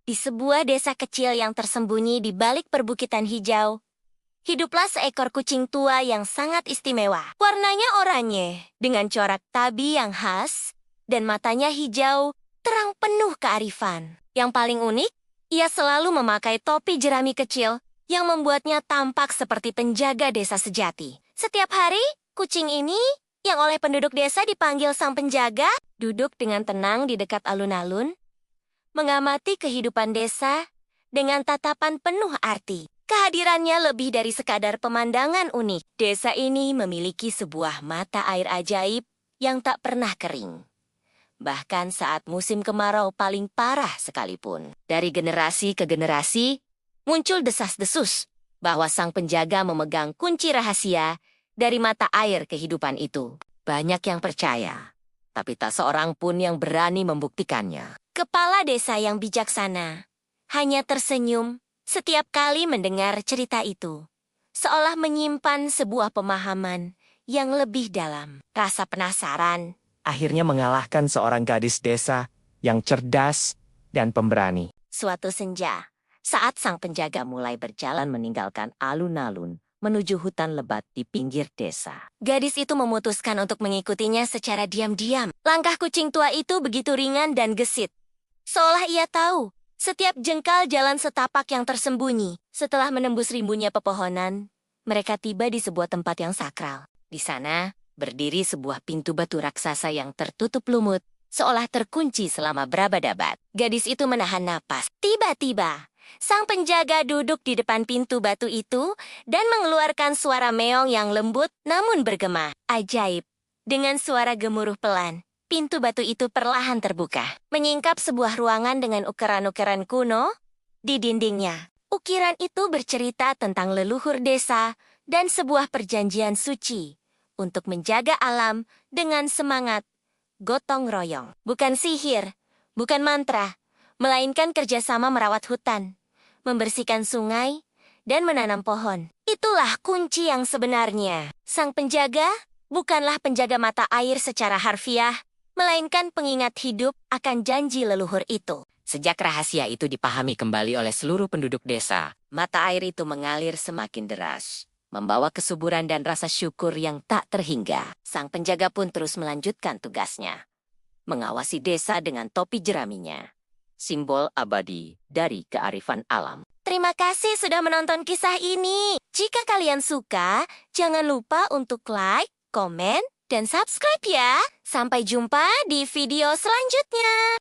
Di sebuah desa kecil yang tersembunyi di balik perbukitan hijau, hiduplah seekor kucing tua yang sangat istimewa. Warnanya oranye, dengan corak tabi yang khas, dan matanya hijau, terang penuh kearifan. Yang paling unik, ia selalu memakai topi jerami kecil yang membuatnya tampak seperti penjaga desa sejati. Setiap hari, kucing ini, yang oleh penduduk desa dipanggil sang penjaga, duduk dengan tenang di dekat alun-alun, mengamati kehidupan desa dengan tatapan penuh arti. Kehadirannya lebih dari sekadar pemandangan unik. Desa ini memiliki sebuah mata air ajaib yang tak pernah kering. Bahkan saat musim kemarau paling parah sekalipun. Dari generasi ke generasi, muncul desas-desus bahwa sang penjaga memegang kunci rahasia dari mata air kehidupan itu. Banyak yang percaya, tapi tak seorang pun yang berani membuktikannya. Kepala desa yang bijaksana hanya tersenyum setiap kali mendengar cerita itu, seolah menyimpan sebuah pemahaman yang lebih dalam. Rasa penasaran Akhirnya mengalahkan seorang gadis desa yang cerdas dan pemberani. suatu senja, saat sang penjaga mulai berjalan meninggalkan alun-alun menuju hutan lebat di pinggir desa. Gadis itu memutuskan untuk mengikutinya secara diam-diam. Langkah kucing tua itu begitu ringan dan gesit, seolah ia tahu setiap jengkal jalan setapak yang tersembunyi. Setelah menembus rimbunnya pepohonan, mereka tiba di sebuah tempat yang sakral. Di sana, berdiri sebuah pintu batu raksasa yang tertutup lumut, seolah terkunci selama berabad-abad. Gadis itu menahan napas. Tiba-tiba, sang penjaga duduk di depan pintu batu itu dan mengeluarkan suara meong yang lembut namun bergema. Ajaib, dengan suara gemuruh pelan, pintu batu itu perlahan terbuka, menyingkap sebuah ruangan dengan ukiran-ukiran kuno di dindingnya. Ukiran itu bercerita tentang leluhur desa dan sebuah perjanjian suci untuk menjaga alam dengan semangat gotong royong. Bukan sihir, bukan mantra, melainkan kerjasama merawat hutan, membersihkan sungai, dan menanam pohon. Itulah kunci yang sebenarnya. Sang penjaga bukanlah penjaga mata air secara harfiah, melainkan pengingat hidup akan janji leluhur itu. Sejak rahasia itu dipahami kembali oleh seluruh penduduk desa, mata air itu mengalir semakin deras, membawa kesuburan dan rasa syukur yang tak terhingga. Sang penjaga pun terus melanjutkan tugasnya, mengawasi desa dengan topi jeraminya, simbol abadi dari kearifan alam. Terima kasih sudah menonton kisah ini. Jika kalian suka, jangan lupa untuk like, komen, dan subscribe ya. Sampai jumpa di video selanjutnya.